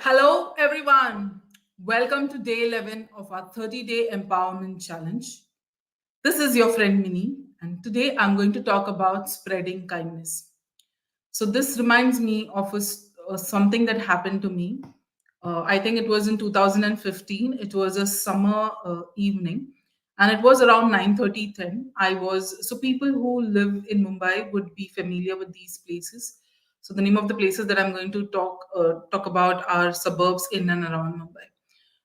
Hello, everyone. Welcome to day 11 of our 30-day empowerment challenge. This is your friend Minnie, and today I'm going to talk about spreading kindness. So, this reminds me of something that happened to me. I think it was in 2015. It was a summer evening, and it was around 9:30, 10. So people who live in Mumbai would be familiar with these places. So, the name of the places that I'm going to talk about are suburbs in and around Mumbai.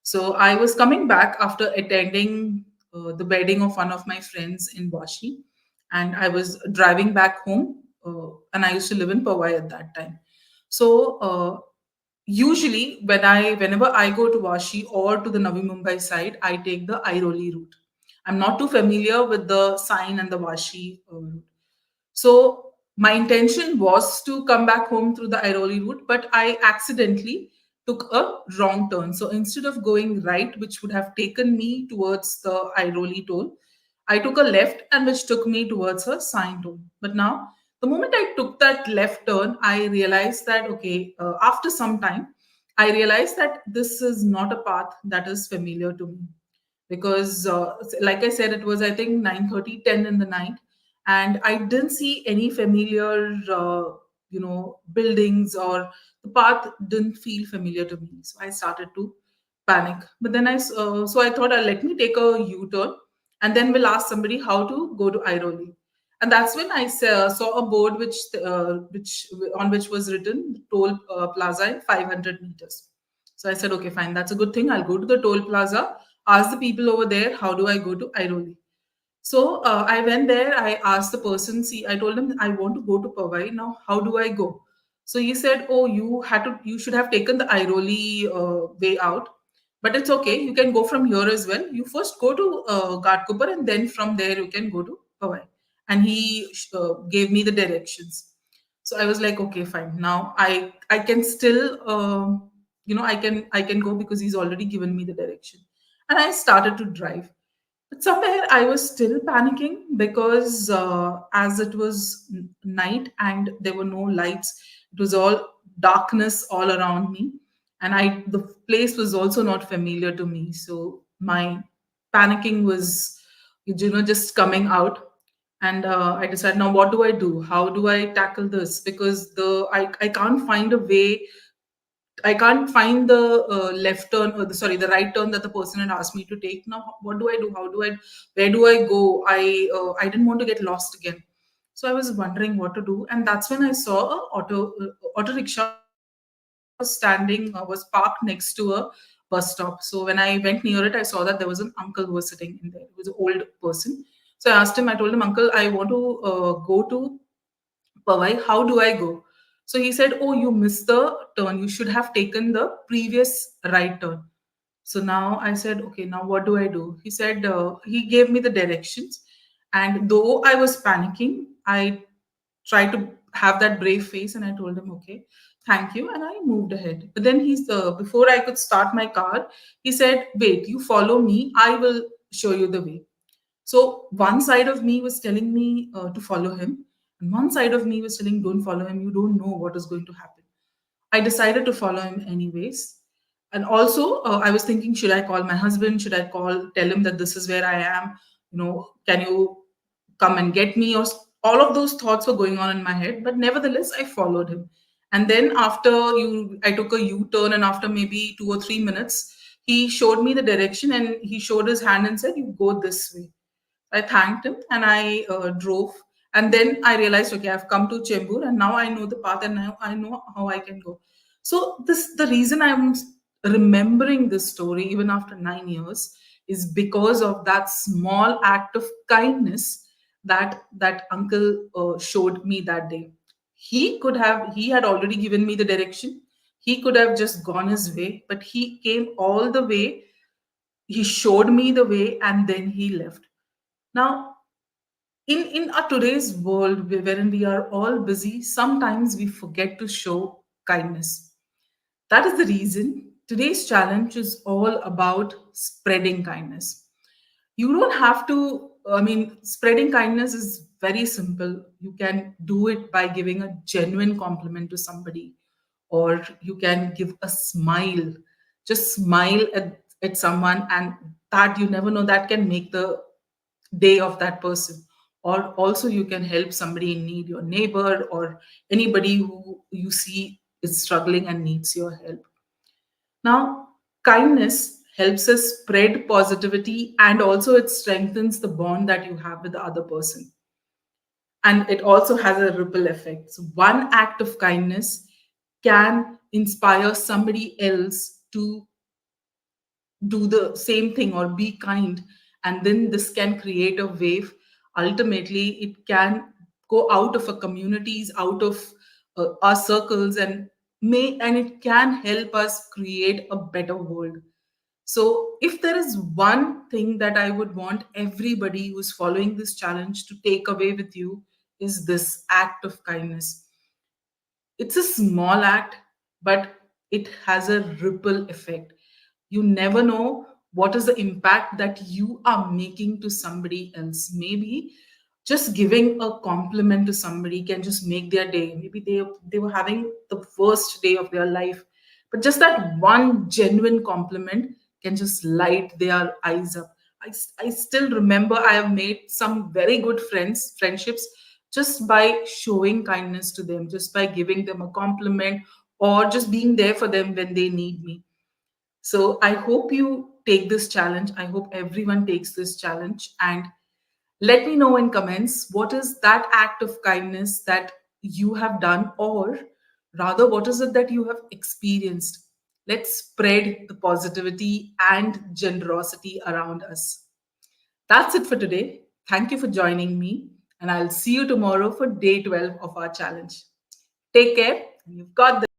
So I was coming back after attending the wedding of one of my friends in Washi, and I was driving back home. And I used to live in Powai at that time. So usually, whenever I go to Washi or to the Navi Mumbai side, I take the Airoli route. I'm not too familiar with the sign and the Washi route. So my intention was to come back home through the Airoli route, but I accidentally took a wrong turn. So instead of going right, which would have taken me towards the Airoli toll, I took a left and which took me towards a sign toll. But now, the moment I took that left turn, I realized that, okay, after some time, I realized that this is not a path that is familiar to me because like I said, it was I think 9:30, 10 in the night, and I didn't see any familiar buildings, or the path didn't feel familiar to me. So I started to panic. But then so I thought, let me take a U-turn, and then we'll ask somebody how to go to Airoli. And that's when I saw a board which on which was written toll plaza in 500 meters. So I said, okay, fine, that's a good thing. I'll go to the toll plaza, ask the people over there, how do I go to Airoli? So I went there. I asked the person. See, I told him I want to go to Powai. Now, how do I go? So he said, "Oh, you should have taken the Airoli way out, but it's okay. You can go from here as well. You first go to Ghatkopar, and then from there you can go to Powai." And he gave me the directions. So I was like, okay, fine. Now I can still I can go because he's already given me the direction, and I started to drive. But somewhere I was still panicking because as it was night and there were no lights, it was all darkness all around me, and the place was also not familiar to me. So my panicking was, just coming out, and I decided, now what do I do? How do I tackle this? Because I can't find a way. I can't find the left turn, or the right turn that the person had asked me to take. Now, what do I do? Where do I go? I didn't want to get lost again. So I was wondering what to do. And that's when I saw a auto rickshaw was parked next to a bus stop. So when I went near it, I saw that there was an uncle who was sitting in there. He was an old person. So I told him, Uncle, I want to go to Pawai, how do I go? So he said, oh, you missed the turn. You should have taken the previous right turn. So now I said, okay, now what do I do? He said, he gave me the directions. And though I was panicking, I tried to have that brave face and I told him, okay, thank you. And I moved ahead. But then before I could start my car, he said, wait, you follow me. I will show you the way. So one side of me was telling me to follow him, and one side of me was telling, don't follow him. You don't know what is going to happen. I decided to follow him anyways. And also, I was thinking, should I call my husband? Should I tell him that this is where I am? Can you come and get me? All of those thoughts were going on in my head. But nevertheless, I followed him. And then I took a U-turn, and after maybe 2 or 3 minutes, he showed me the direction, and he showed his hand and said, "You go this way." I thanked him and I drove. And then I realized, okay, I've come to Chembur and now I know the path and now I know how I can go. So the reason I'm remembering this story even after 9 years is because of that small act of kindness that uncle showed me that day. He had already given me the direction. He could have just gone his way, but he came all the way. He showed me the way and then he left. Now, in our today's world, wherein we are all busy, sometimes we forget to show kindness. That is the reason today's challenge is all about spreading kindness. You don't have to, I mean, spreading kindness is very simple. You can do it by giving a genuine compliment to somebody, or you can give a smile. Just smile at someone, and that, you never know, that can make the day of that person. Or also you can help somebody in need, your neighbor or anybody who you see is struggling and needs your help. Now, kindness helps us spread positivity, and also it strengthens the bond that you have with the other person. And it also has a ripple effect. So, one act of kindness can inspire somebody else to do the same thing or be kind. And then this can create a wave. Ultimately, it can go out of our communities, out of our circles, and it can help us create a better world. So, if there is one thing that I would want everybody who's following this challenge to take away with you, is this act of kindness. It's a small act, but it has a ripple effect. You never know what is the impact that you are making to somebody else. Maybe just giving a compliment to somebody can just make their day. Maybe they were having the worst day of their life, but just that one genuine compliment can just light their eyes up. I still remember I have made some very good friendships, just by showing kindness to them, just by giving them a compliment, or just being there for them when they need me. So I hope you take this challenge. I hope everyone takes this challenge, and let me know in comments what is that act of kindness that you have done, or rather, what is it that you have experienced. Let's spread the positivity and generosity around us. That's it for today. Thank you for joining me, and I'll see you tomorrow for day 12 of our challenge. Take care. You've got this.